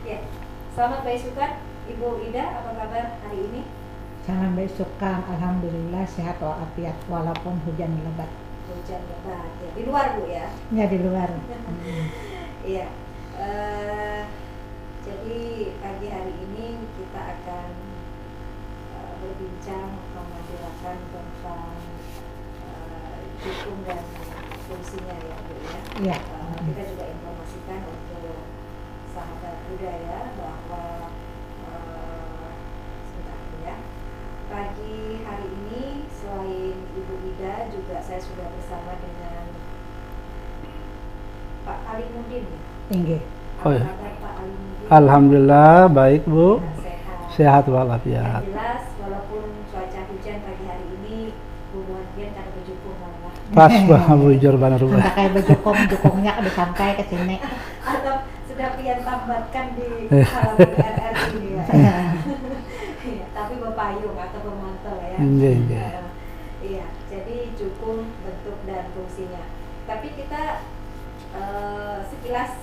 Ya, selamat beisukan Ibu Ida, apa kabar hari ini? Salam beisukan, alhamdulillah sehat walafiat walaupun hujan lebat. Hujan lebat ya, di luar Bu ya? Ya di luar. Iya. Jadi pagi hari ini kita akan berbincang membicarakan tentang jukung dan fungsinya ya Bu ya. Iya. Kita juga informasikan untuk sahabat budaya bahwa sebentar ya. Pagi hari ini selain Ibu Ida juga saya sudah bersama dengan Pak Alimudin ya. Tinggi. Apa kabar Pak Alimudin? Alhamdulillah baik Bu. Sehat. Sehat walafiat. Yang jelas walaupun cuaca hujan pagi hari ini hubungan dia karena berjukung malah. Pas bujur benar Bu. Sampai kayak jukungnya udah sampai ke sini. Atau sudah pian tambatkan di halaman RRI ini ya. Iya, tapi berpayung atau bermantel ya. Iya, jadi jukung bentuk dan fungsinya. Tapi kita sekilas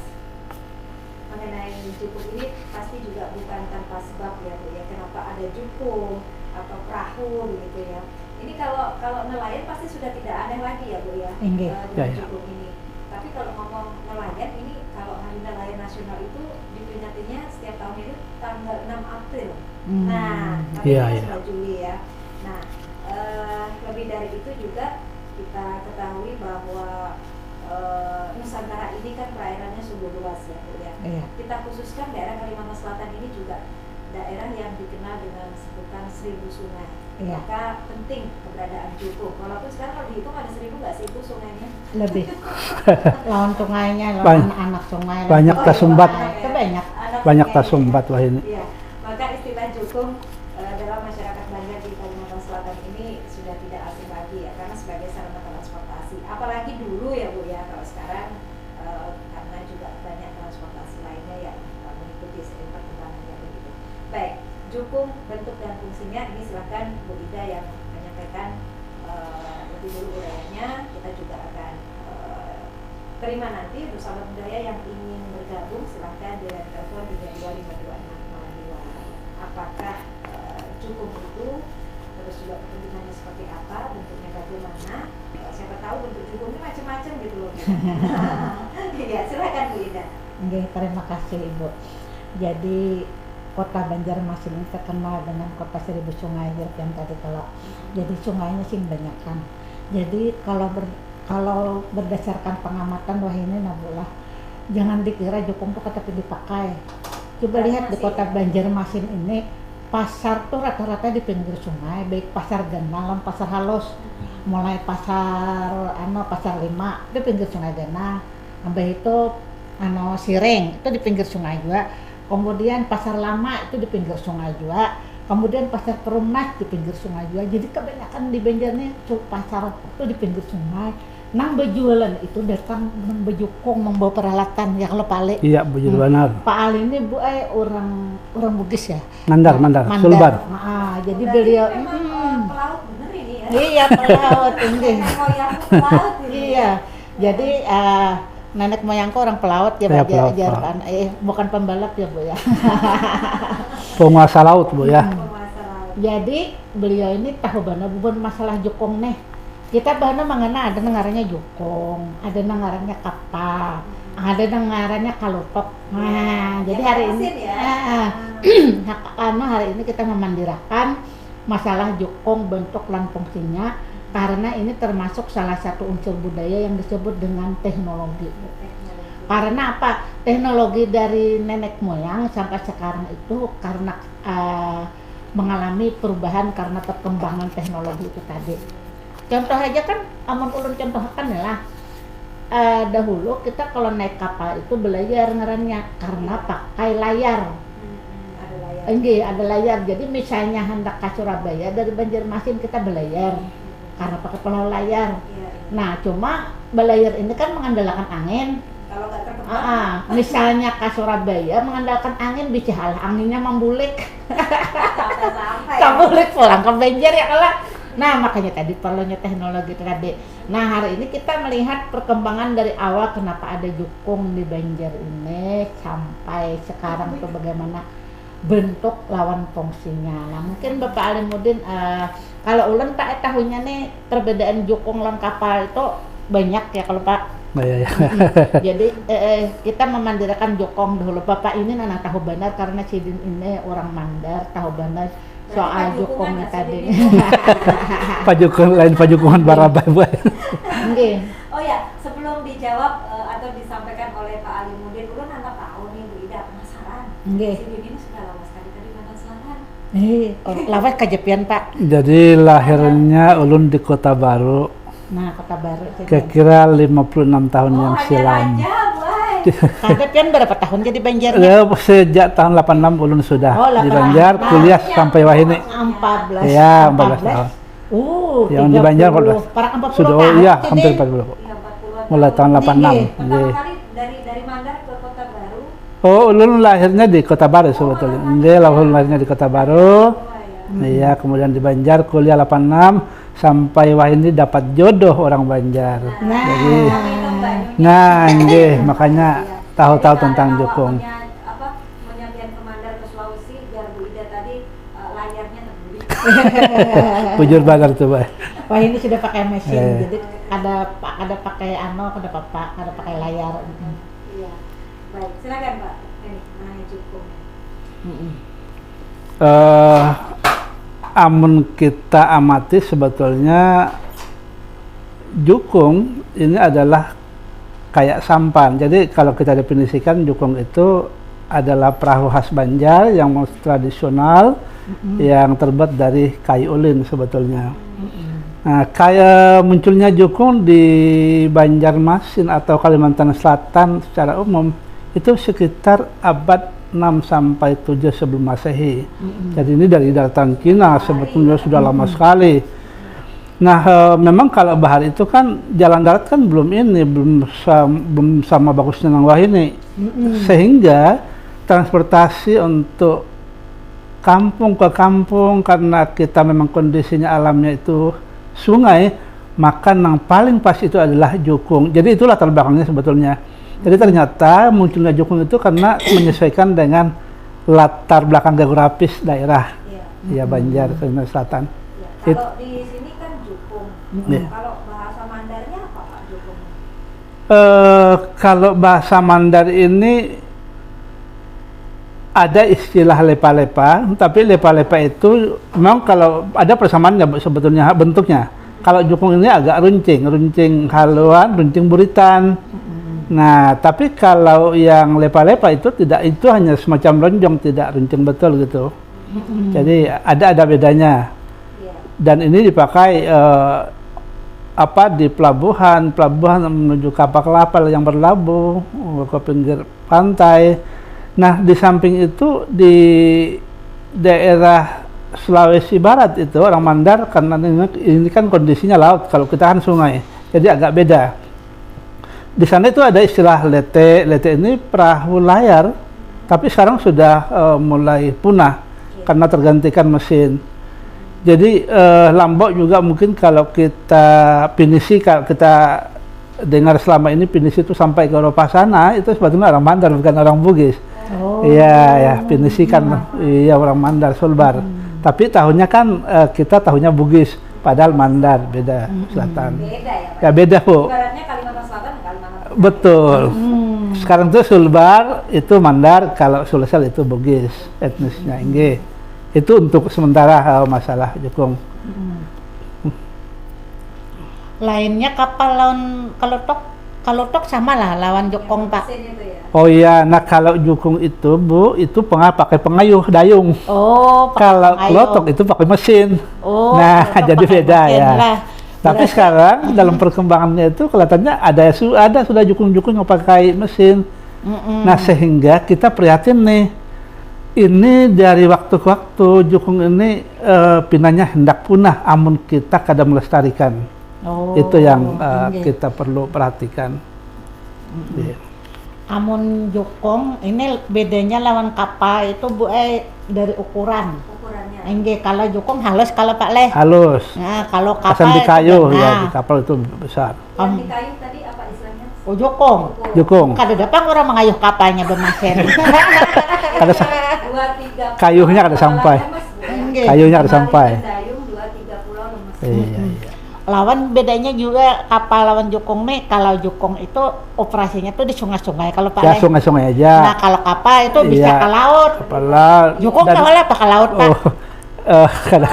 mengenai jukung ini pasti juga bukan tanpa sebab ya Bu ya. Kenapa ada jukung atau perahu begitu ya. Ini kalau nelayan pasti sudah tidak aneh lagi ya Bu ya. Dengan jukung ini. Tapi kalau ngomong nelayan ini, kalau Hari Nelayan Nasional itu diperingatinya setiap tahun itu tanggal 6 April. Nah, tapi sudah Juli ya. Nah, lebih dari itu juga kita ketahui bahwa Nusantara ini kan perairannya sungguh luas ya Bu ya. Iya. Kita khususkan daerah Kalimantan Selatan ini juga daerah yang dikenal dengan sebutan 1000 sungai. Iya. Maka penting keberadaan jukung. Walaupun sekarang kalau dihitung ada 1000 nggak sih Bu sungainya? Lebih. Lawan sungainya, lawan anak sungai. Banyak tersumbat. Itu banyak. Banyak tersumbat wah ini. Iya. Maka istilah jukung dalam masyarakat Banjar di Kalimantan Selatan ini sudah tidak asing lagi ya, karena sebagai sarana transportasi. Apalagi dulu ya Bu ya, kalau sekarang karena juga banyak transportasi lainnya yang mengikuti seiring perkembangannya begitu. Baik, jukung bentuk dan fungsinya ini silakan Bu Ida yang menyampaikan lebih dulu uraiannya. Kita juga akan terima nanti untuk sahabat budaya yang ingin bergabung, silakan di telepon 3252602. Apakah jukung itu, terus juga kepentingannya seperti apa, bentuknya bagaimana? Siapa tahu bentuk jukungnya macam-macam gitu loh. Ya, silakan Bu Ida. Oke, terima kasih Ibu. Jadi kota Banjarmasin ini terkenal dengan kota 1000 sungai yang tadi kalau. Jadi sungainya sih banyak kan. Jadi kalau berdasarkan pengamatan wah ini Nabula, jangan dikira jukung tuh kata dipakai. Coba lihat di kota Banjarmasin ini, pasar tuh rata-rata di pinggir sungai, baik pasar Ganal, pasar halus, mulai pasar pasar 5 di pinggir sungai Ganal, sampai itu Siring itu di pinggir sungai juga. Kemudian pasar lama itu di pinggir sungai juga. Kemudian pasar Perumnas di pinggir sungai juga. Jadi kebanyakan di Banjar nih pasar itu di pinggir sungai. Nang berjualan itu datang nang bejukung membawa peralatan yang lo pale. Iya bujur benar. Pak Ali ini Bu orang Bugis ya. Mandar, Sulbar. Jadi beliau pelaut bener ini ya. Iya pelaut ini. Pelaut ini. Iya. Jadi nenek moyangku orang pelaut ya, ajarkan. Bukan pembalap ya Bu ya. Penguasa laut Bu ya. Jadi beliau ini tahu benar bukan masalah jukung nih. Kita bahana mangana ada nengarannya jukung, ada nengarannya kapal, ada nengarannya kalutok. Nah, jadi hari ini hari ini kita memandirakan masalah jukung bentuk dan fungsinya, karena ini termasuk salah satu unsur budaya yang disebut dengan teknologi. Karena apa? Teknologi dari nenek moyang sampai sekarang itu karena mengalami perubahan karena perkembangan teknologi itu tadi. Contoh aja kan, amun ulun contohkan lah, dahulu kita kalau naik kapal itu belayar ngarannya karena pakai layar. Ada layar. Jadi misalnya hendak ke Surabaya dari Banjarmasin kita belayar karena pakai perahu layar. Nah, cuma belayar ini kan mengandalkan angin. Kalau nggak terkembang. Misalnya ke Surabaya mengandalkan angin, bisa anginnya membulik. Membulik pulang ke Banjar ya kalau. Nah, makanya tadi perlunya teknologi tadi. Nah, hari ini kita melihat perkembangan dari awal kenapa ada jukung di Banjar ini sampai sampai sekarang tuh bagaimana bentuk lawan fungsinya. Nah mungkin Bapak Alimuddin, kalau ulun Pak tahunya nih perbedaan jukung lawan kapal itu banyak ya kalau Pak. Ya. Jadi kita memandirakan jukung dulu. Bapak ini nana tahu benar karena Sidin ini orang Mandar, tahu benar soal jukungnya tadi. Pak Jukung lain Pak Jukungan Barabai. Nggih. Oh ya, sebelum dijawab atau disampaikan oleh Pak Alimuddin, ulun anak tahu nih Bu Ida penasaran. Nggih. Sidin ini sudah lama sekali tadi mana Selatan. Lawas kejepian Pak. Jadi lahirnya ulun di Kota Baru. Nah, Kota Baru. Kira-kira 56 tahun yang silam. Kejepian berapa tahun jadi Banjarnya? Ya, sejak tahun 86 ulun sudah di Banjar, kuliah sampai wahini. 14. Ya, 14 tahun. Yang di Banjar 40 sudah, tahun. iya, hampir 40. Iya, 40-an. Mulai tahun 86. Pertama kali dari Mandar ke Kota Baru. Oh, ulun lahirnya di Kota Baru sebetulnya. Dia ulun lahirnya di Kota Baru. Iya, kemudian di Banjar kuliah 86 sampai wahini dapat jodoh orang Banjar. Jadi makanya tahu-tahu tentang jukung. Menyampaikan ke Mandar ke Sulawesi biar Bu Ida tadi layarnya terbeli. Bujur Badar tuh, Pak. Wah ini sudah pakai mesin, jadi ada pakai ada pakai layar. Iya, baik. Silakan Pak. Ini mengenai jukung. Amun kita amati sebetulnya jukung ini adalah kayak sampan. Jadi kalau kita definisikan jukung itu adalah perahu khas Banjar yang tradisional yang terbuat dari kayu ulin sebetulnya. Nah, kayak munculnya jukung di Banjarmasin atau Kalimantan Selatan secara umum itu sekitar abad 6 sampai 7 sebelum Masehi. Jadi ini dari daratan Cina sebetulnya sudah lama sekali. Nah, memang kalau bahar itu kan jalan darat kan belum sama bagusnya nang wahini. Sehingga transportasi untuk kampung ke kampung karena kita memang kondisinya alamnya itu sungai, maka yang paling pas itu adalah jukung. Jadi itulah latar belakangnya sebetulnya. Jadi ternyata munculnya jukung itu karena menyesuaikan dengan latar belakang geografis daerah, ya Banjar, Kalimantan Selatan. Ya. Kalau di sini kan jukung. Kalau bahasa Mandarnya apa Pak jukung? Kalau bahasa Mandar ini ada istilah lepa-lepa, tapi lepa-lepa itu memang kalau ada persamaannya sebetulnya bentuknya. Kalau jukung ini agak runcing haluan, runcing buritan. Nah, tapi kalau yang lepa-lepa itu tidak, itu hanya semacam lonjong, tidak runcing betul gitu. Jadi ada bedanya. Dan ini dipakai di pelabuhan menuju kapal-kapal yang berlabuh ke pinggir pantai. Nah, di samping itu di daerah Sulawesi Barat itu orang Mandar karena ini kan kondisinya laut, kalau kita kan sungai, jadi agak beda. Di sana itu ada istilah lete ini perahu layar, tapi sekarang sudah mulai punah karena tergantikan mesin. Jadi Lambok juga mungkin kalau kita pinisi, kalau kita dengar selama ini pinisi itu sampai ke Eropa sana, itu sebetulnya orang Mandar bukan orang Bugis. Iya, pinisi kan iya orang Mandar, Sulbar. Tapi tahunnya kan kita tahunnya Bugis, padahal Mandar beda selatan. Beda ya Pak? Ya beda Bu. Ibaratnya Kalimantan Selatan dan Kalimantan Tengah. Betul. Sekarang tuh Sulbar itu Mandar, kalau Sulsel itu Bugis etnisnya. Itu untuk sementara masalah jukung. Lainnya kapal lawan kalau tok sama lah lawan jukung Pak. Mesin itu ya. Oh iya, nah kalau jukung itu Bu, itu pakai pengayuh dayung. Kalau klotok itu pakai mesin. Nah, jadi beda ya. Tapi sekarang dalam perkembangannya itu kelihatannya ada sudah jukung-jukung yang pakai mesin. Nah, sehingga kita prihatin nih. Ini dari waktu ke waktu jukung ini pinanya hendak punah, amun kita kada melestarikan. Itu yang kita perlu perhatikan. Amun jukung ini bedanya lawan kapal itu Bu dari ukurannya. Kalau jukung halus, kalau Pak Leh halus. Nah, kalau Pasang kapal di kayu ya, di kapal itu besar. Yang di kayu tadi apa istilahnya? Oh jukung. Jukung. Kada dapat orang mengayuh kapalnya bermasen. Kada kayuhnya kada sampai. Kayunya kada sampai. Dayung 2-3 pulau lemes. Iya. Lawan bedanya juga kapal lawan jukung nih, kalau jukung itu operasinya tuh di sungai-sungai, kalau Pak Ya Le. sungai-sungai aja. Nah kalau kapal itu bisa Iya. ke laut. Kapal laut. Jukung kawal apa ke laut Pak? Kada.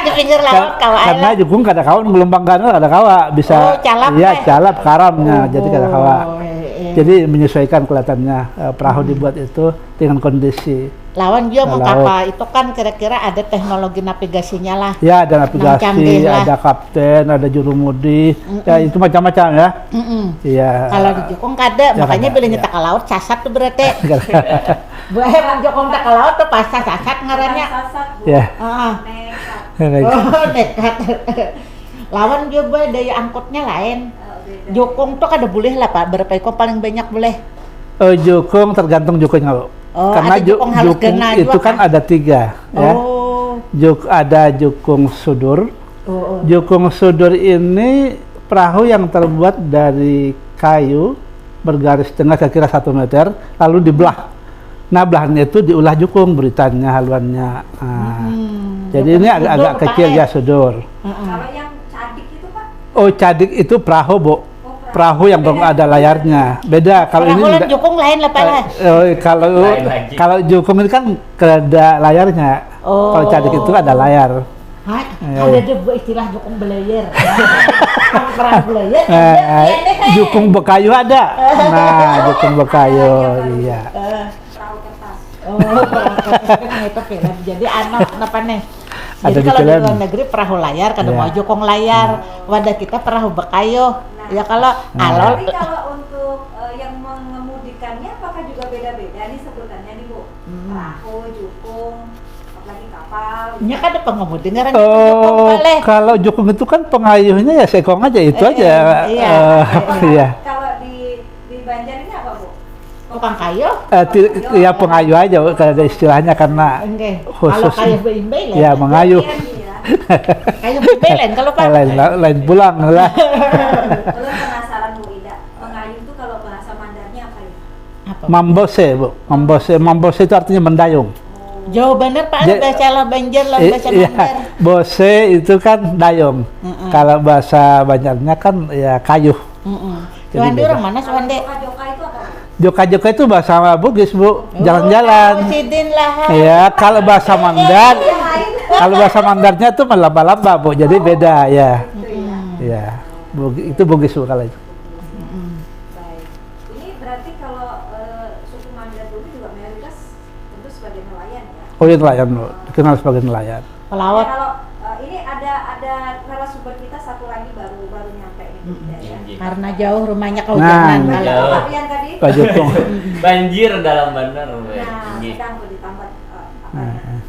Di pinggir laut kawal. Karena jukung kada kawa gelombang ganal kada kawa bisa. Oh, calap, Iya, Pak. calap karamnya jadi kada kawa. Iya. Jadi menyesuaikan kelihatannya perahu dibuat itu dengan kondisi. Lawan dia mau Laut. kapal itu kan kira-kira ada teknologi navigasinya lah. Ya ada canggih navigasi, lah. ada kapten, ada jurumudi, ya itu macam-macam ya. Iya. Kalau di jukung kada, Ya, makanya kada, bila ya. nyeta ke laut sasat tuh berarti. Buah jukung tak ke laut tuh pas sasat ngarannya. Sasat, Bu. Ya. Nekat. Oh, nekat. Lawan dia boy daya angkutnya lain. Beda. Jukung tuh kada boleh lah Pak, berapa ekor paling banyak boleh? Jukung tergantung jukungnya, Bu. Oh, Karena ada jukung halus jukung gena itu juga, kan ada 3 ya. Oh. Ada jukung sudur. Oh. Jukung sudur ini perahu yang terbuat dari kayu bergaris tengah kira-kira 1 meter lalu dibelah. Nah belahannya itu diulah jukung beritannya haluannya. Jadi ini agak kecil ya sudur. Kalau yang cadik itu Pak? Oh cadik itu perahu, Bu. Perahu yang belum ada layarnya. Beda kalau ini Perahu jukung lain lah Pak lah. kalau jukung ini kan ada layarnya. Oh. Kalau cadik itu ada layar. Hah? Iya, Ada iya. dia istilah jukung belayar. Perahu belayar. Jukung bekayu ada. Nah, jukung bekayu, iya. Perahu kertas. Oh, perahu kertas itu film. Jadi anak apa nih? Ada Jadi di kalau di film. luar negeri perahu layar, kada Iya. mau jukung layar. Wadah kita perahu bekayu. Ya kalau alol Tapi kalau untuk yang mengemudikannya apakah juga beda-beda nih sebutannya nih Bu? Perahu, jukung, apalagi kapal. nya kan ada pengemudi ngaran jukung Oh, boleh. kalau jukung itu kan pengayuhnya ya sekong aja itu aja. iya. Iya. Kalau di Banjar ini apa Bu? Tukang kayu. Ya pengayuh aja, Bu, kalau ada istilahnya karena Enggak. khusus. Kalau kayu beimbe lain. Ya mengayuh. Iya. Kayu beimbe lain kalau Pak. Lain pulang lah. Belum penasaran Bu Ida. Mengayuh itu kalau bahasa Mandarnya apa ya? Apa? Mambose, Bu. Mambose itu artinya mendayung. Jauh bener Pak, Ja- bahasa lah Banjar lah bahasa Iya, Banjar. bose itu kan dayung. Kalau bahasa Banjarnya kan ya kayuh. Jadi Suwandi beda. orang mana Suwandi? Joka itu apa Bu? Joka-joka itu bahasa Bugis, Bu. Jalan-jalan. Oh, Sidin lah. Ya, kalau bahasa Mandar, kalau bahasa Mandarnya itu melaba-laba, Bu. Jadi beda ya. Ya. Itu Bugis, Bu, kalau itu. Baik. Ini berarti kalau suku Mandar dulu juga mayoritas tentu sebagai nelayan ya. Oh, ya nelayan, Bu. Dikenal sebagai nelayan. Pelawat. Ya, kalau ini ada narasumber kita satu lagi baru nyampe ini Bu Ida ya. Karena jauh rumahnya Nah, kehujanan. Kalau Kalau Pak Rian tadi, Pak Jukung. Banjir dalam bandar. nah sedang Bu ditambah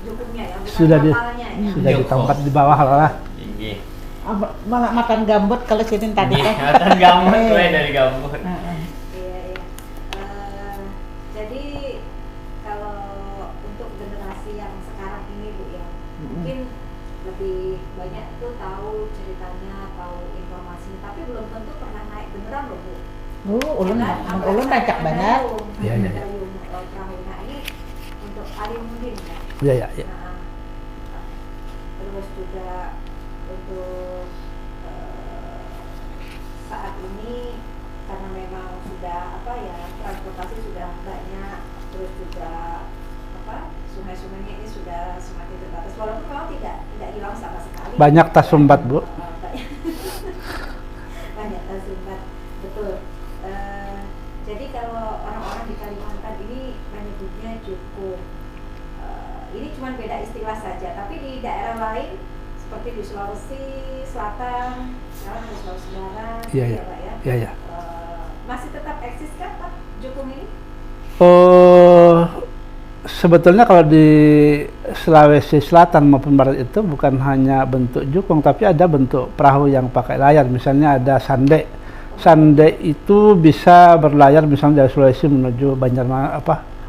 jukungnya ya, bukan Sudah di- kapalnya ya. Sudah ditempat di bawah lah. Tinggi. makan gambut kalau Sidin tadi Tinggi. teh. Kelihatan gambut gue dari gambut. Iya, iya. Jadi kalau untuk generasi yang sekarang ini Bu ya, mungkin lebih banyak tuh tahu ceritanya, tahu informasinya, tapi belum tentu pernah naik beneran loh Bu. Ulun Ya kan? Apalagi ulun rancak naik banget. dayung, Iya, iya, iya. dayung, perahu. Nah ini untuk Alimudin ya. Ya, ya, ya. Nah, terus juga untuk saat ini karena memang sudah apa ya, transportasi sudah banyak, terus juga apa, sungai-sungainya ini sudah semakin terbatas walaupun memang tidak hilang sama sekali. Banyak tas sumbat, Bu. Banyak tas sumbat, betul. Jadi kalau orang-orang di Kalimantan ini menyebutnya jukung. Ini cuma beda istilah saja, tapi di daerah lain seperti di Sulawesi Selatan, sekarang ada Sulawesi Barat, Iya, ya iya. Pak ya. Ya, ya. Masih tetap eksis kan Pak jukung ini? Oh, sebetulnya kalau di Sulawesi Selatan maupun Barat itu bukan hanya bentuk jukung, tapi ada bentuk perahu yang pakai layar. Misalnya ada sande. Sande itu bisa berlayar misalnya dari Sulawesi menuju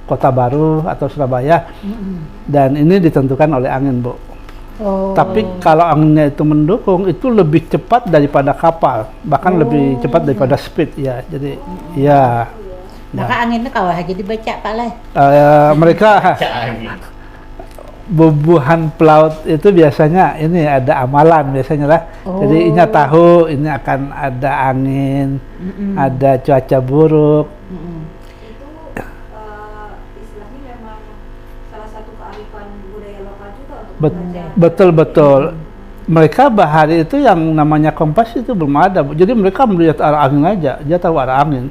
Kota Baru atau Surabaya. Dan ini ditentukan oleh angin, Bu. Oh. Tapi kalau anginnya itu mendukung, itu lebih cepat daripada kapal, bahkan lebih cepat daripada speed ya. Jadi ya. Maka anginnya kawah aja dibaca Pak Leh. Mereka Cak angin. bubuhan pelaut itu biasanya ini ada amalan biasanya lah. Jadi Inya tahu ini akan ada angin, ada cuaca buruk. Itu istilahnya memang salah satu kearifan budaya lokal juga untuk membaca. Betul. Mereka bahari itu yang namanya kompas itu belum ada, Bu. Jadi mereka melihat arah angin aja, dia tahu arah angin.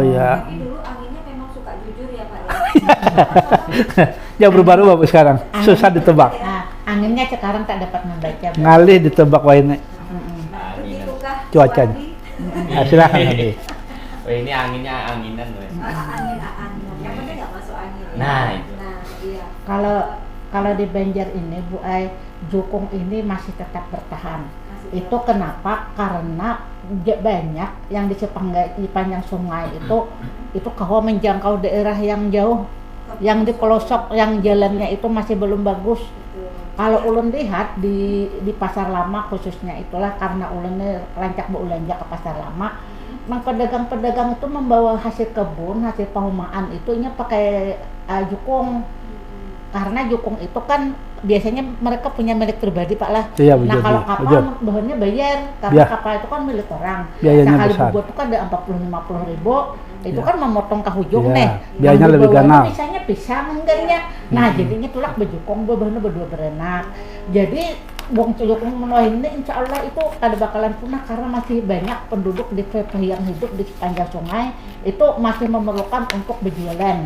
Ya. Tapi dulu anginnya memang suka jujur ya Pak ya. Ya berubah-ubah Bu sekarang, susah ditebak. Nah, anginnya sekarang tak dapat membaca. Ngalih ditebak wae. Begitukah Cuacanya. Suwandi? Silakan nanti. Oh ini anginnya anginan loh. Angin. Yang penting nggak masuk angin ya. Nah, itu. Nah, iya. Kalau di Banjar ini Bu Ai, jukung ini masih tetap bertahan. Itu kenapa? Karena banyak yang di sepanjang sungai itu kalau menjangkau daerah yang jauh, yang di pelosok, yang jalannya itu masih belum bagus. Kalau ulun lihat di pasar lama khususnya itulah karena ulunnya rancak beulanja ke pasar lama, memang pedagang-pedagang itu membawa hasil kebun, hasil pahumaan itunya pakai jukung. Karena jukung itu kan biasanya mereka punya milik pribadi Pak lah. Iya, Nah kalau kapal bahannya bayar karena kapal itu kan milik orang. Sekali bobot itu kan ada 40-50 ribu. Itu kan memotong ke hujung nih. Biayanya lebih ganal. Misalnya pisang enggaknya. Nah jadinya tulak bejukung bahannya berdua berenak. Jadi wong jukung menuh ini insya Allah itu kada bakalan punah karena masih banyak penduduk di yang hidup di sepanjang sungai itu masih memerlukan untuk berjualan.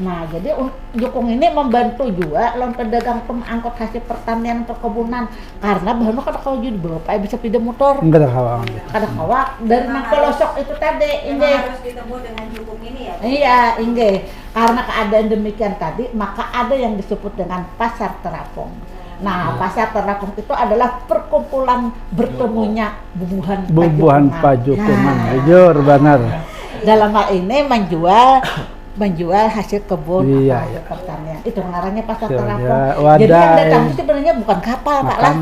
Nah, jadi jukung ini membantu juga lawan pedagang pengangkut hasil pertanian perkebunan karena bahannya kalau jadi bapak bisa pindah motor. Enggak ada kawak. Ada kawak dari nang pelosok itu tadi, Memang harus ditemu dengan jukung ini ya. Iya, Inge. Karena keadaan demikian tadi, maka ada yang disebut dengan pasar terapung. Nah, pasar terapung itu adalah perkumpulan bertemunya bubuhan pajukungan. Jujur benar. Dalam hal ini menjual hasil kebun hasil pertanian. Itu ngarannya pasar terapung. Jadi yang datang itu sebenarnya bukan kapal Pak lah.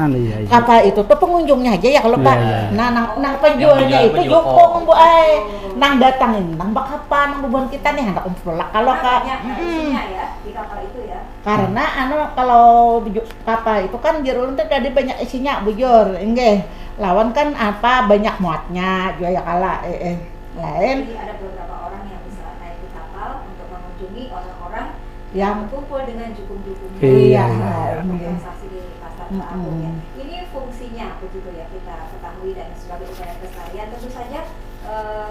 Kapal itu tuh pengunjungnya aja ya kalau Pak. Nah penjualnya itu jukung Bu Ai. Nang datang ini nang bakapa nang bubuhan kita nih hendak umpulak kalau Kak. Isinya ya di kapal itu ya. Karena kalau kapal itu kan jerulun tuh tadi banyak isinya bujur. Enggak. Lawan kan apa banyak muatnya juga ya kala lain. Jadi ada beberapa orang yang bisa naik di kapal untuk mengunjungi orang-orang yang berkumpul dengan jukung-jukung. Iya. Transaksi di pasar terapung ya. Ini fungsinya begitu ya kita ketahui dan sebagai upaya pelestarian tentu saja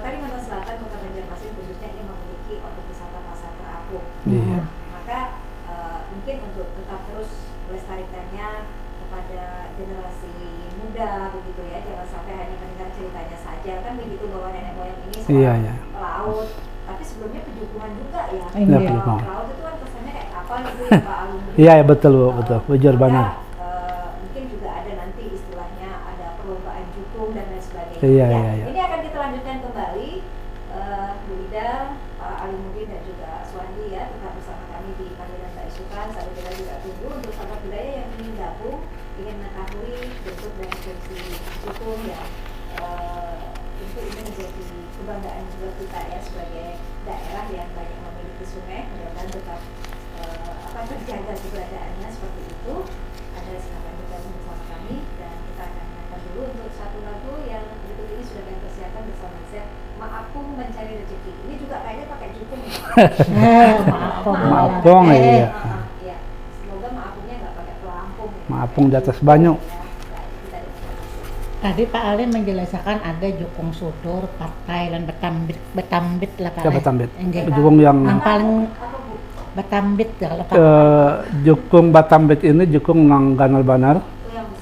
Kalimantan Selatan Kota Banjarmasin khususnya ini memiliki objek wisata pasar terapung. Maka mungkin untuk tetap terus melestarikannya kepada generasi muda begitu ya, jangan sampai hanya mendengar ceritanya saja kan begitu bahwa nenek moyang ini seorang pelaut, tapi sebelumnya pejukungan juga ya. Pelaut itu kan kesannya kayak kapal gitu ya Pak Alun. Iya betul bujur benar. Mungkin juga ada nanti istilahnya ada perlombaan jukung dan lain sebagainya. Iya. Ini akan kita lanjutkan kembali Bu Ida, Pak Alimuddin dan juga Suwandi ya tetap bersama kami di panggilan Mbak Isukan. Saat kita juga tunggu untuk sahabat budaya yang ingin gabung, ingin mengetahui bentuk dan fungsi jukung ya. Tentu ini menjadi kebanggaan juga kita ya sebagai daerah yang banyak memiliki sungai, mudah-mudahan tetap terjaga keberadaannya seperti itu. Ada silakan bergabung bersama kami dan kita akan mendengarkan dulu untuk satu lagu yang berikut ini sudah kami persiapkan bersama set Maapung Mencari Rezeki. Ini juga kayaknya pakai jukung ya. Maapung iya. Semoga maapungnya nggak pakai pelampung. Maapung di atas banyu. Tadi Pak Ali menjelaskan ada jukung sudur, partai dan betambit lah Pak. Betambit. Jukung yang paling betambit ya kalau Pak. Jukung Batambit ini jukung nang ganal banar.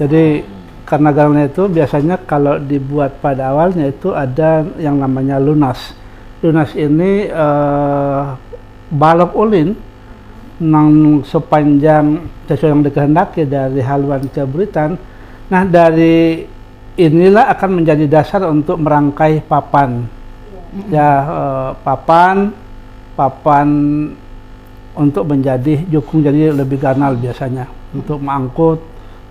Jadi karena ganalnya itu biasanya kalau dibuat pada awalnya itu ada yang namanya lunas. Lunas ini balok ulin nang sepanjang sesuai yang dikehendaki dari haluan ke buritan. Nah dari inilah akan menjadi dasar untuk merangkai papan. Papan untuk menjadi jukung jadi lebih ganal biasanya. untuk mengangkut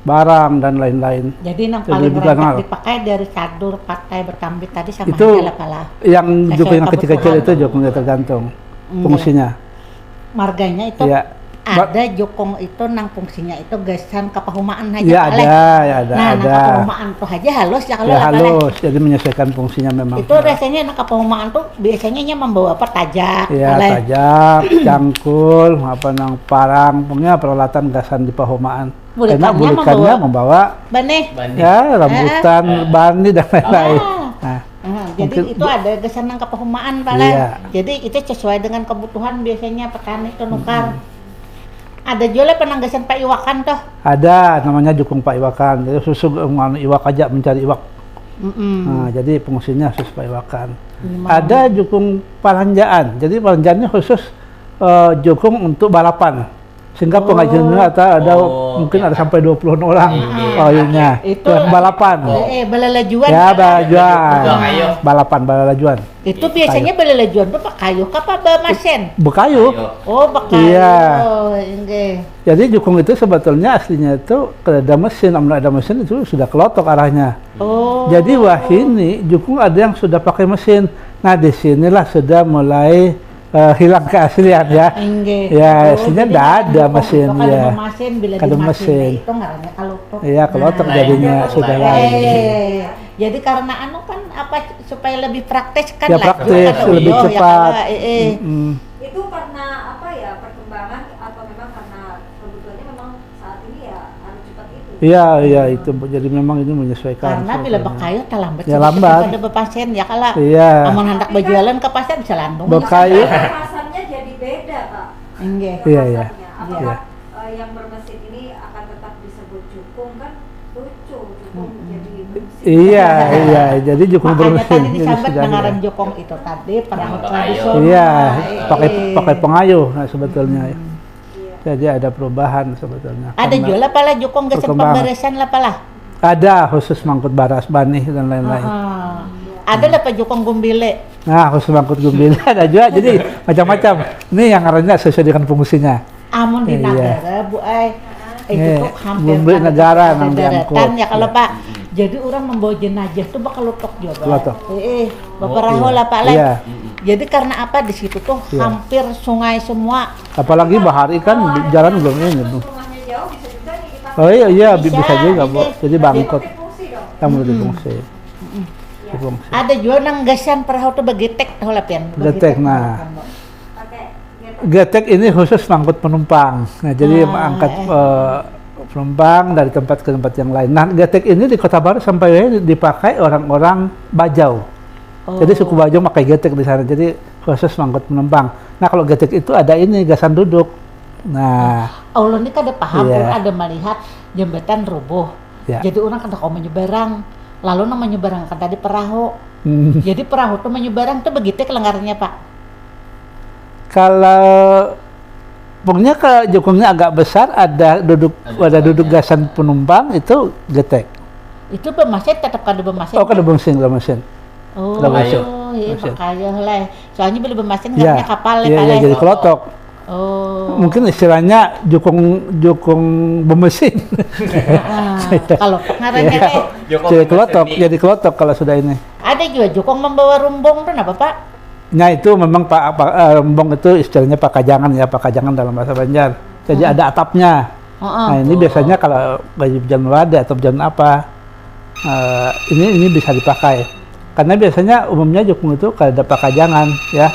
barang dan lain-lain. Jadi yang Jadi paling bukan rendah hal. dipakai dari cadur, pakai, berkambit tadi sama Itu aja lah pala. Yang Sesuai jukung yang kecil-kecil kebutuhan. itu jukungnya tergantung Iya. fungsinya. Marganya itu Iya. ada jukung itu nang fungsinya itu gesan kepahumaan aja Iya Pak, ada, Le. ya ada, Nah, nang ada. kepahumaan tuh aja halus ya kalau Ya lah, Pak, Le. halus, jadi menyesuaikan fungsinya memang. Itu rasanya nang kepahumaan tuh biasanya nya membawa apa tajak, Ya Pak, Le. tajak, cangkul, apa nang parang, pokoknya peralatan gasan di pahomaan. Karena Bulikannya bulikannya membawa Bane. Bani. ya rambutan, bani dan lain-lain. Ah. Nah, Jadi mungkin itu ada gesan nang kepahumaan Pak, Le. Iya. Jadi itu sesuai dengan kebutuhan biasanya petani itu nukar. Ada juga penanggasan Pak Iwakan tuh. ada namanya jukung Pak Iwakan. Jadi susu iwak aja mencari iwak. Nah, jadi fungsinya khusus Pak Iwakan. Ada jukung palanjaan. Jadi palanjaan ini khusus jukung untuk balapan. Sehingga pengajiannya ada mungkin ada sampai 20 orang payungnya. Itu Balapan. balalajuan. Ya, Pak. balajuan. Bukan kayu. Balapan balalajuan. Itu biasanya balalajuan tuh Pak kayu apa bamasen? Bekayu. Ayo. Oh, bakayu. Iya. Oh, enggak. Jadi jukung itu sebetulnya aslinya itu kalau ada mesin, namun ada mesin itu sudah kelotok arahnya. Oh. Jadi wah ini jukung ada yang sudah pakai mesin. Nah disinilah sudah mulai hilang keaslian ya. Enggak. Ya Oh, aslinya jadi tidak ada jukung mesin itu kalau ya. mesin bila Kalau dimasin mesin. itu ngarannya kelotok. Iya kelotok Nah, jadinya lain. sudah Lain. lain. Jadi karena anu kan apa supaya lebih praktis kan Ya lah, praktis, kan, lebih ya, cepat. kalau, Mm. Itu karena apa ya, perkembangan atau memang karena kebutuhannya memang saat ini ya harus cepat itu. Iya itu Bu. Jadi memang ini menyesuaikan. karena bila bakayu tak lambat Ya, sedikit lambat. daripada pasien ya kalau Iya. amun hendak berjualan ke pasar bisa landung. Bekayu. Kemasannya jadi beda Pak. Enggak. Iya, iya. Kemasannya. Apakah yang bermesin ini akan tetap disebut jukung kan? Lucu, jukung jadi mesin. Iya. Jadi jukung Makanya bermesin. tadi Jadi disambat sudah dengaran ya. jokong itu tadi perahu Yang tradisional. Iya, Eh, pakai pengayuh nah, sebetulnya. Iya. Jadi ada perubahan sebetulnya. Ada Karena juga lah pala jokong gesan perkembangan. pemberesan lah pala. Ada khusus mangkut baras, banih dan lain-lain. Ah. Ada lah pak jokong gumbile. Nah, khusus mangkut gumbil ada juga. Jadi macam-macam. Ini yang arahnya sesuai dengan fungsinya. Amun di Iya. negara bu ay. Itu Iya, tuh hampir gumbile ada negara ada nang daratan diangkut. ya kalau Iya. pak. Jadi orang membawa jenazah tuh bakal lotok juga. Lotok. Bapak Oh, Raho iya. lah pak Le. Iya. Jadi karena apa di situ tuh Iya. hampir sungai semua. Apalagi bahari kan jalan belum ini, Bu. Rumahnya jauh bisa juga nih kita. Oh iya, Bisa, bisa juga, Bu. ini. Jadi bangkut. Fungsi dong. Yang berfungsi. Berfungsi. Ada juga nang gasan perahu tuh begitek tahu lah pian. Getek, nah. Pakai Getek ini khusus mangkut penumpang. Nah, jadi mengangkat penumpang dari tempat ke tempat yang lain. Nah, getek ini di Kota Baru sampai dipakai orang-orang Bajau. Oh. Jadi suku Bajau pakai getek di sana. Jadi khusus mangkut penumpang. Nah, kalau getek itu ada ini gasan duduk. Nah, Allah ini kada paham, Iya. orang ada melihat jembatan roboh. Ya. Jadi orang kada kau menyeberang. Lalu nama menyeberang kan tadi perahu. hmm, Jadi perahu tuh menyeberang tuh begitu kelenggarnya pak. kalau pokoknya ke jokongnya agak besar ada duduk gasan penumpang itu getek. Itu bemasin tetap kada bemasin. Oh, kada mesin. Oh, Ada mesin. iya Mesin. pakaya lah. Soalnya bila bemasin Ya, katanya kapal iya, ya, jadi kelotok. Oh. Mungkin istilahnya jukung bemesin. Kalau pengarangnya Iya. teh Jokong Jadi Mas kelotok, Erni. jadi kelotok kalau sudah ini. ada juga jokong membawa rumbong tuh apa pak? Nah itu memang rembong itu istilahnya pakajangan ya, pakajangan dalam bahasa Banjar. Jadi ada atapnya. Nah ini biasanya kalau baju hujan lada atau hujan apa, ini bisa dipakai. Karena biasanya umumnya jukung itu kalau ada pakajangan ya.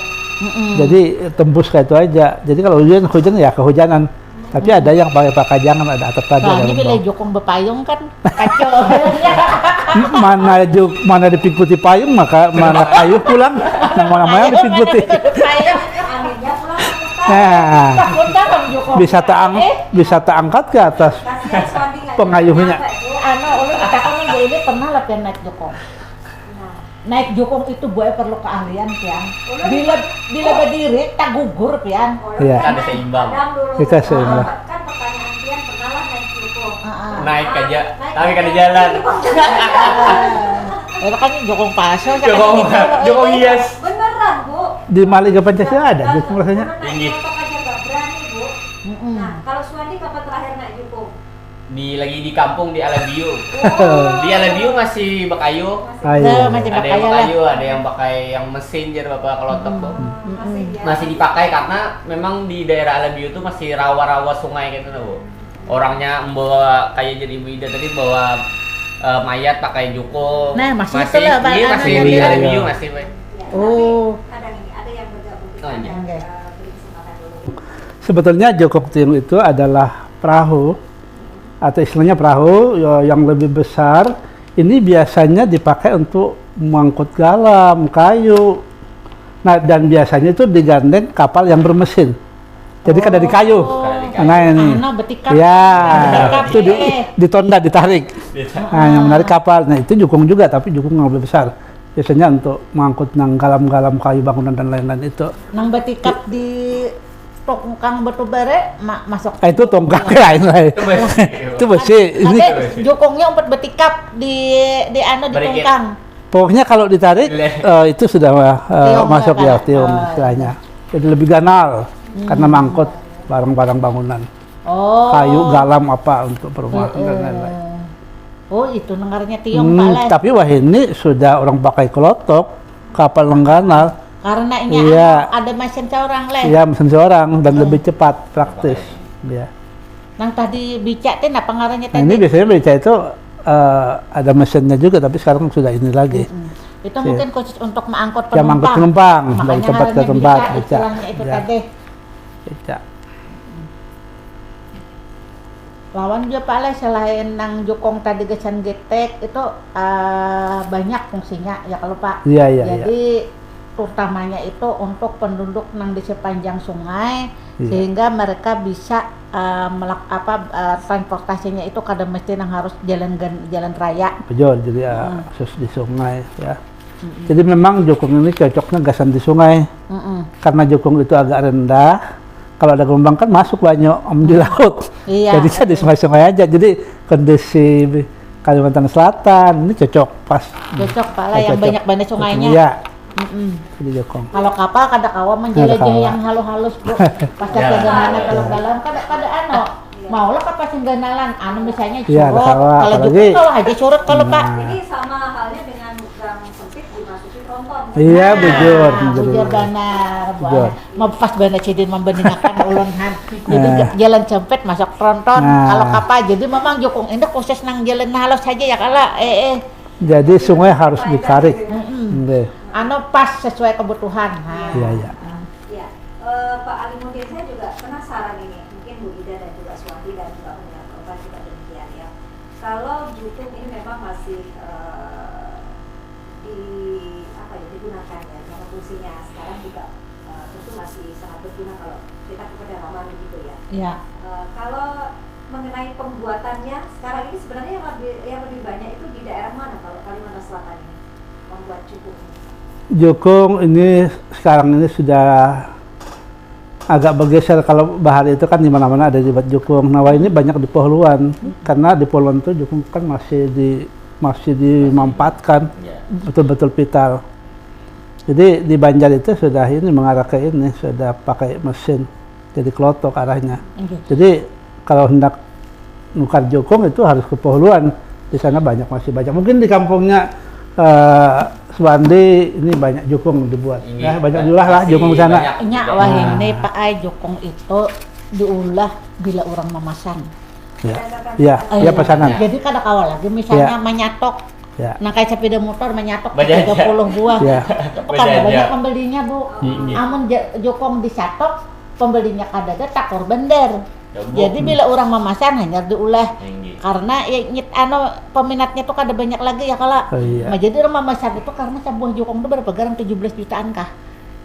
Jadi tembus kayak itu aja. Jadi kalau hujan ya kehujanan. Tapi ada yang pakai pakajangan, ada atap tadi. ada Soalnya bila rembong. jokong bepayung kan kacau. mana dipikuti payung maka mana kayu pulang, yang mana dipikuti. anginnya pulang ke Nah, Takut bisa tak angkat ke atas kasihan Swandi nggak pengayuhnya. nyampe, Bu. Anu, ulun katakan dia ini pernah lah pian naik jokong. Nah, Naik jokong itu gue perlu keahlian pian. Bila berdiri tak gugur pian. Iya. Kan ada seimbang. kadang dulu Kita seimbang. kan pertanyaan Tian pernah lah naik jukung. Naik aja, tapi kan di jalan. Itu kan jokong palsu. Jokong hias. Beneran Bu. Di Maliga Pancasila ada jukung rasanya. Naik Tinggi. jukung aja nggak berani Bu. Nah, kalau Swandi kapan terakhir naik jukung? lagi di kampung di Alabiu. Oh. Di Alabiu masih bakayu. Ayo. Masih Ada pakai yang lah. bakayu, ada yang pakai yang mesin jadi bapak kelotok tuh. Masih dipakai karena memang di daerah Alabiu tuh masih rawa-rawa sungai gitu loh, Bu. Orangnya membawa kayak jadi Bu Ida tadi bawa mayat pakai jukung. Nah, masih itu lah, Pak. Iya, masih Anu, di iya, Alabiu iya. masih, Pak. Oh. Kadang ini ada yang bergabung kita Oh, iya. ada, Oke. beri kesempatan dulu. Sebetulnya jukung tiung itu adalah perahu atau istilahnya perahu yang lebih besar. Ini biasanya dipakai untuk mengangkut garam, kayu. Nah, dan biasanya itu digandeng kapal yang bermesin. Jadi kan dari kayu. Nah ini. Betikap. Ya, Betikap, itu ditonda, ditarik. Nah, yang menarik kapal. Nah, itu jukung juga, tapi jukung yang lebih besar. Biasanya untuk mengangkut nang galam-galam kayu bangunan dan lain-lain itu. Nang betikap di tongkang batu bare masuk. Nah, itu tongkang lain. Itu besi. Ini Tapi jukungnya umpet betikap di anu di Berikit. tongkang. pokoknya kalau ditarik itu sudah Tiung masuk ya, ya Pak? tiung istilahnya. Jadi lebih ganal karena mangkut barang-barang bangunan. Oh. Kayu, galam apa untuk perumahan dan lain-lain. Oh, itu nengarnya tiung Pak Les. Tapi wah ini sudah orang pakai kelotok, kapal lengganal. Karena ini Iya. ada mesin seorang Les. Ya mesin seorang dan lebih cepat, praktis. Ya. Nang tadi bica teh apa ngarannya Nah, tadi? ini biasanya beca itu ada mesinnya juga, tapi sekarang sudah ini lagi. Itu mungkin khusus untuk mengangkut Ya, penumpang. mengangkut penumpang dari Makanya tempat ke ngarannya tempat, bica, beca. istilahnya itu Ya. tadi. Beca. Lawan juga Pak Les, selain nang jukong tadi gesan getek itu banyak fungsinya ya kalau Pak. Iya, iya, Jadi utamanya itu untuk penduduk nang di sepanjang sungai Iya. sehingga mereka bisa transportasinya itu kada mesti nang harus jalan raya. Betul, jadi khusus di sungai ya. Jadi memang jukung ini cocoknya gasan di sungai. Karena jukung itu agak rendah. Kalau ada gelombang kan masuk banyak di laut. Iya, Jadi saya di sungai-sungai aja. Jadi kondisi Kalimantan Selatan ini cocok pas. Cocok Pak lah yang Cocok. banyak banyak sungainya. Iya, Mm-mm. di jukung. Kalau kapal kada kawa Kada menjelajah kawa. yang halus-halus bro. Pas Ya. ganalan kalau dalam kada anu. Mau lah kapas ganalan anu misalnya Iya, surut. ada kawa. Kalau Apalagi- gitu kalau aja surut kalau Pak. Ini sama halnya dengan gang sempit dimasuki tronton. Iya, bujur. Bujur benar. Bujur. Mau pas benar cidin membandingkan ulunhan. Jadi Nah. jalan sempit masuk tronton. Nah. Kalau kapal jadi memang jukung ini khusus nang jalan halus saja ya kala. Jadi sungai harus ditarik. Nggih. Anu pas sesuai kebutuhan. Nah. Iya, iya. Ya, Pak Alimuddin, saya juga penasaran ini. Mungkin Bu Ida dan juga Suwandi dan juga pendengar korban juga demikian ya. Kalau jukung ini memang masih digunakan ya, karena fungsinya sekarang juga tentu masih sangat berguna kalau kita ke pedalaman begitu ya. Iya. Kalau mengenai pembuatannya sekarang ini sebenarnya yang lebih banyak itu di daerah mana kalau Kalimantan Selatan ini membuat jukung ini? Jukung ini sekarang ini sudah agak bergeser. Kalau bahar itu kan di mana-mana ada dibuat jukung. Nah, wah ini banyak di Pohluan karena di Pohluan itu jukung kan masih dimanfaatkan betul-betul vital. Jadi di Banjar itu sudah ini mengarah ke ini sudah pakai mesin jadi kelotok arahnya. Jadi kalau hendak nukar jukung itu harus ke Pohluan. Di sana masih banyak. Mungkin di kampungnya Suwandi ini banyak jukung dibuat. Ini Ya, banyak julah lah masih jukung di sana. banyak. Nya wah ini Pak Ai jukung itu diulah bila orang memasang. Ya, ya pesanan. Jadi kada kawal lagi misalnya menyatok. Ya. Nah kayak sepeda motor menyatok Bajaj. 30 buah. Ya. Itu kada Bajaj. banyak pembelinya Bu. Amun jukung disatok pembelinya kada ada takor bender. Jadi bila orang memasang hanya diulah karena ya peminatnya tuh kada banyak lagi ya kala. Oh, iya. Nah, jadi orang memasang itu karena sebuah jukung itu berapa gram 17 jutaan kah?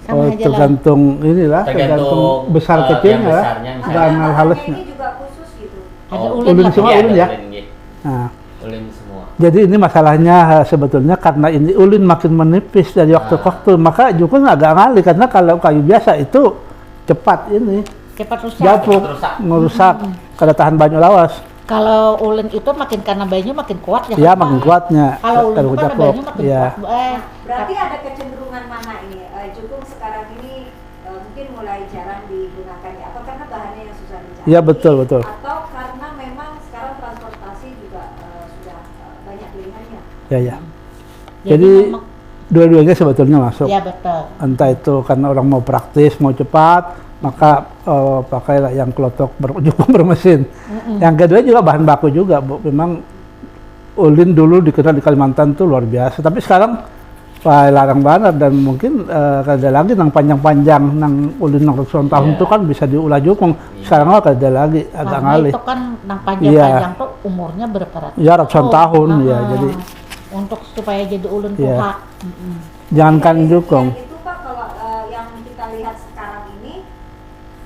Oh, Sama aja lah. tergantung inilah, tergantung besar kecilnya lah. besarnya misalnya. Dan Bahannya halusnya. ini juga khusus gitu. Ada Oh, ulin ulin lah. semua. Iya, ulin ada ya? ulin, nggih. Nah, Ulin semua. jadi ini masalahnya sebetulnya karena ini ulin makin menipis dari waktu ke waktu, maka jukung agak ngali karena kalau kayu biasa itu cepat ini Cepat rusak. jatuh, ngerusak, kada tahan banyak lawas. Kalau ulin itu makin karena banyu makin kuat ya. Ya, Pak? makin kuatnya. Kalau ulin Kalau itu karena kecaplok. banyu makin Ya. kuat. Berarti ada kecenderungan mana ini? Jukung sekarang ini mungkin mulai jarang digunakan ya? Apa karena bahannya yang susah dicari? Iya, betul. Atau karena memang sekarang transportasi Ya ya. Jadi memang- dua-duanya sebetulnya masuk. ya betul. Entah itu karena orang mau praktis, mau cepat, maka pakailah yang klotok jukung bermesin. Yang kedua juga bahan baku juga, Bu. Memang ulin dulu dikenal di Kalimantan tuh luar biasa. Tapi sekarang wah, larang banget dan mungkin kada lagi nang panjang-panjang nang ulin nang ratusan tahun Iya. tuh kan bisa diulah jukung. Sekarang mah kada lagi, agak Karena ngalih. itu kan yang panjang-panjang tuh umurnya berapa ratus Ya ratusan tahun ya. Ah, Jadi untuk supaya jadi ulun Iya. tuha. jangankan Jadi jukung. yang itu Pak, kalau yang kita lihat sekarang ini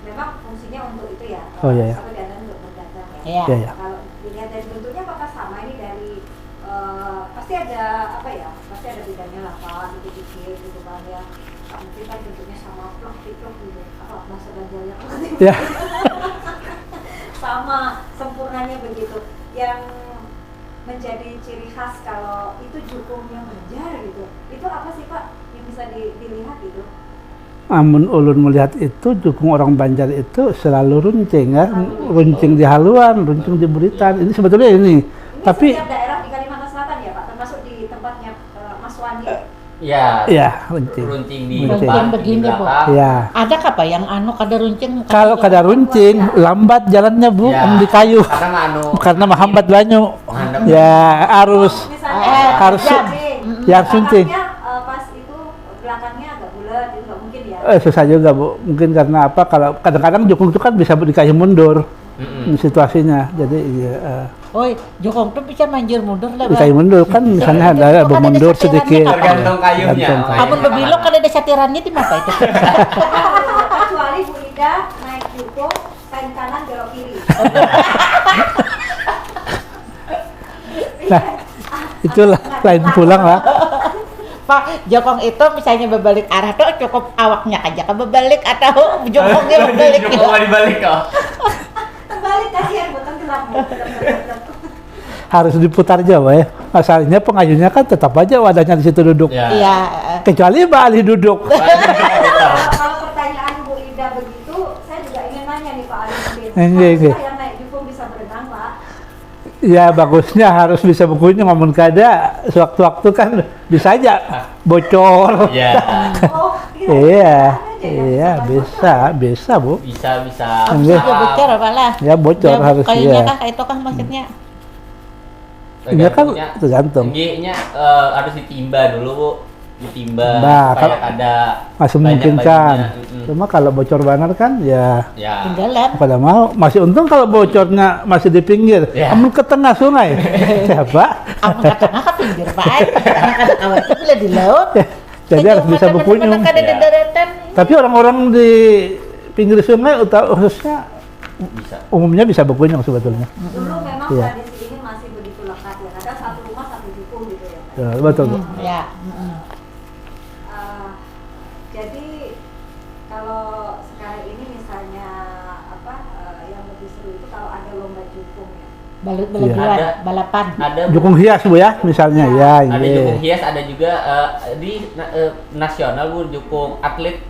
memang fungsinya untuk itu ya. Oh, iya, iya. Sampai dan untuk berdagang ya. Iya. Ya ya. Kalau dilihat dari bentuknya apakah sama ini dari pasti ada apa ya? Pasti ada bedanya lah Pak, dikit-dikit gitu kan ya. Mungkin kan bentuknya sama plok-plok gitu. Apa bahasa ganjalnya? Ya. Sama sempurnanya begitu. Yang menjadi ciri khas kalau itu jukungnya menjar gitu. Itu apa sih Pak yang bisa dilihat gitu? Amun ulun melihat itu jukung orang Banjar itu selalu runcing ya, runcing di haluan, runcing di buritan. Ini sebetulnya ini. Ini Tapi setiap daerah di Kalimantan Selatan ya Pak, termasuk di tempatnya Mas Wandi. Ya, ya runcing. runcing di Runcing. depan, di Begini, Bu. belakang. Ya. Ada apa yang kada runcing? Kalau kada runcing, lambat jalannya Bu, Ya, di kayu. Karena nganu. Karena menghambat banyu. Menghambat. Ya harus. Misalnya harus harus runcing. Pas itu belakangnya agak bulat, itu nggak mungkin ya. Susah juga Bu, mungkin karena apa? Kalau kadang-kadang jukung itu kan bisa di kayu mundur situasinya. Jadi ya, Oi, jokong tuh bisa manjir mundur lah. di kayu mundur kan misalnya ada Itu kan ada mundur satirannya, sedikit. Kak. Tergantung kayunya. Tergantung kayu. Amun bebilok kan ada satirannya di mana itu? Kecuali Bu Ida naik jukung, kain kanan belok kiri. Nah, itulah lain pulang lah. Pak, jokong itu misalnya berbalik arah tuh cukup awaknya aja kan berbalik atau jokongnya berbalik. Jokong mau dibalik kok. Terbalik kasihan Bu, tenggelam Bu. Harus diputar jauh ya. Masalahnya pengayunya kan tetap aja wadahnya di situ duduk. Ya. Iya. Kecuali Mbak Ali duduk. Kalau pertanyaan Bu Ida begitu, saya juga ingin nanya nih Pak Ali. Iya. Harusnya yang naik jukung bisa berenang Pak. Ya bagusnya harus bisa bukunya ngomong kada. Sewaktu-waktu kan bisa aja bocor. Ya. Oh, Iya, aja ya, iya bisa Bu. Bisa. Iya. Bisa bocor apa lah? Ya bocor harus kayunya ya. kah itu kah maksudnya? Iya kan tergantung. Tingginya harus ditimba dulu Bu. Ditimba Nah, supaya ada Masih banyak memungkinkan. bajunya. Cuma kalau bocor banget kan ya Ya. Tinggalan. pada mau. Masih untung kalau bocornya masih di pinggir. Ya. Amun ke tengah sungai. Siapa? Apa kata ke pinggir Pak? Karena kawan itu bila di laut. Jadi harus bisa bukunya. Kada di Ya. daratan. Tapi orang-orang di pinggir sungai khususnya Bisa. umumnya bisa bukunya sebetulnya. Dulu memang Iya. tradisi ini masih begitu lekat ya. Kadang satu rumah satu jukung gitu ya. Ya, betul Bu. Ya. Jadi kalau sekarang ini misalnya yang lebih seru itu kalau ada lomba jukung ya. Balapan, Ada. balapan. Ada Jukung hias Bu ya misalnya. Ya, ada iya. jukung hias, ada juga nasional Bu, jukung atlet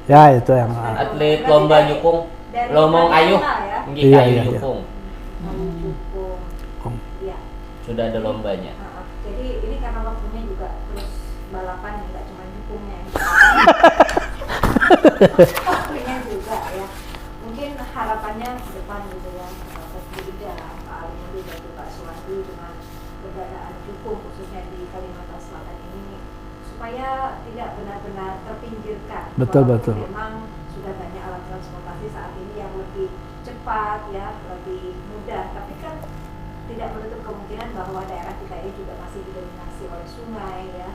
Ya itu yang atlet lomba jukung, Dari lomba ayuh, Madinah ya. nggih Iya, kayu iya, iya. jukung. Jukung. Iya. Sudah ada lombanya. Jadi ini karena waktunya juga terus balapan nggak cuma jukungnya yang waktunya juga ya. Mungkin harapannya ke depan gitu ya, berbeda Pak Ali dan Pak Suwandi dengan keberadaan jukung khususnya di Kalimantan Selatan ini supaya tidak benar-benar terpinggirkan. Betul, Walaupun betul. Memang sudah banyak alat transportasi saat ini yang lebih cepat ya, lebih mudah, tapi kan tidak menutup kemungkinan bahwa daerah kita ini juga masih didominasi oleh sungai ya.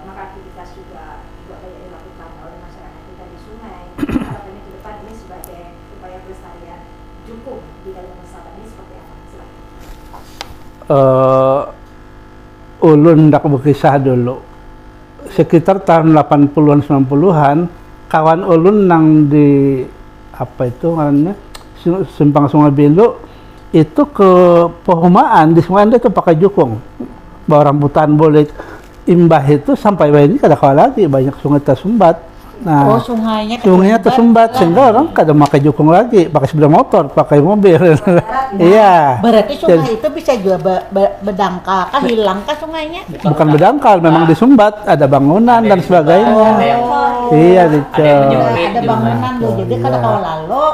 Maka aktivitas juga banyak dilakukan oleh masyarakat kita di sungai. Harapannya ke depan ini sebagai upaya pelestarian jukung di Kalimantan Selatan ini seperti apa? Silakan. Ulun ndak berkisah dulu. Sekitar tahun 80-an 90-an kawan ulun nang di apa itu namanya Simpang Sungai Belo itu ke Pohumaan di Sungai Anda itu pakai jukung. Bawa rambutan boleh imbah itu sampai ini kada kalah lagi banyak sungai tersumbat. Nah, Oh, sungainya sungainya tersumbat sehingga orang kadang pakai jukung lagi, pakai sepeda motor, pakai mobil. Iya. Berarti sungai Jadi, itu bisa juga berdangkal kah, hilang kah sungainya? bukan berdangkal, memang disumbat, ada bangunan Ada dan yang sebagainya. disumbat, ada yang Iya, Ada yang dicor. menjepit. Ada bangunan tuh, jadi Iya. kalau lalu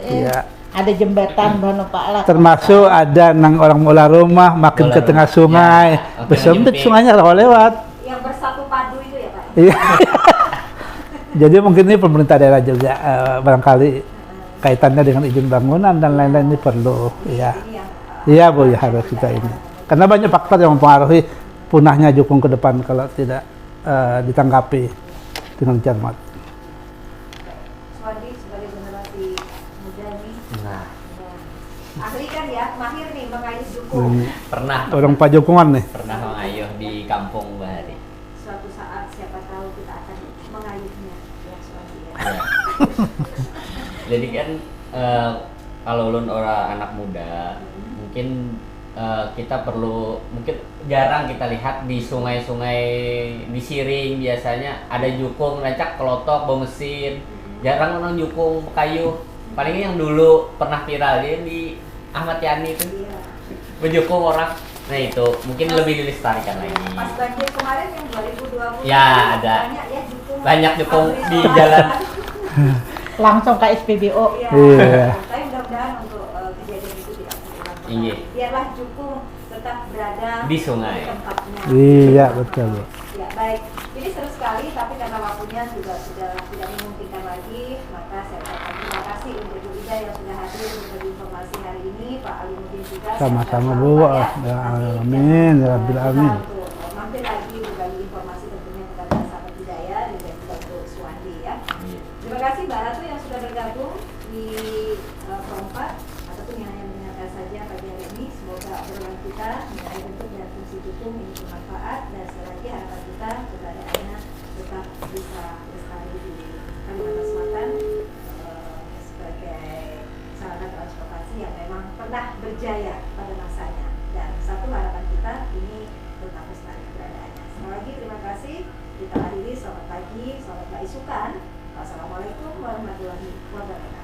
Iya. ada jembatan bano Pak lah. Termasuk ada nang orang mulai rumah makin ke Mulai tengah rumah. sungai, Ya, makin bersempit menyempit. sungainya rawa lewat. Yang bersatu padu itu ya Pak? Iya. Jadi mungkin ini pemerintah daerah juga barangkali kaitannya dengan izin bangunan dan lain-lain ini perlu. Iya. Ini yang Iya Bu, ya harus kita ini. Karena banyak faktor yang mempengaruhi punahnya jukung ke depan kalau tidak ditanggapi dengan cermat. Suwandi sebagai generasi muda nih, Nah, ahli kan ya, mahir nih mengayuh jukung. pernah Orang pajukungan nih. pernah mengayuh di kampung Bahari. Suatu saat siapa tahu kita akan mengayuhnya ya Suwandi ya. Ya. Jadi kan kalau ulun orang anak muda, mungkin kita perlu, mungkin jarang kita lihat di sungai-sungai di Siring biasanya ada jukung, rancak, kelotok, bawa mesin. Jarang orang jukung kayu. Paling yang dulu pernah viral dia di Ahmad Yani itu Iya. berjukung orang. Nah itu mungkin lebih dilestarikan lagi. Pas banjir kemarin yang 2020 Ya, ada. banyak ya jukung. Banyak jukung Pabrik di solar. jalan. Langsung ke SPBO. Iya. Iya. Tapi mudah-mudahan untuk kejadian itu tidak terulang kembali. Iya. Biarlah jukung tetap berada Di sungai. di tempatnya. Iya, betul, Bu. Ya, baik. Ini seru sekali, tapi karena waktunya juga sudah tidak memungkinkan lagi, maka saya ucapkan terima kasih untuk Bu Ida yang sudah hadir berbagi informasi hari ini, Pak Alimuddin juga. Sama-sama, Sehat Bu. selalu, Pak, Ya, Nanti amin, ya kita, Rabbil berusaha alamin. untuk mampir lagi berbagi informasi tentunya kepada sahabat budaya dan juga untuk Suwandi ya. Terima kasih Mbak Ratu yang sudah bergabung di Pro4 ataupun yang hanya mendengarkan saja pagi hari ini. Semoga obrolan kita mengenai bentuk dan fungsi jukung ini bermanfaat dan sekali lagi harapan kita keberadaannya tetap bisa lestari di Kalimantan Selatan sebagai sarana transportasi yang memang pernah berjaya pada masanya. Dan satu harapan kita ini tetap lestari keberadaannya. Sekali lagi terima kasih. Kita akhiri, selamat pagi, selamat berisukan. Wassalamualaikum warahmatullahi wabarakatuh.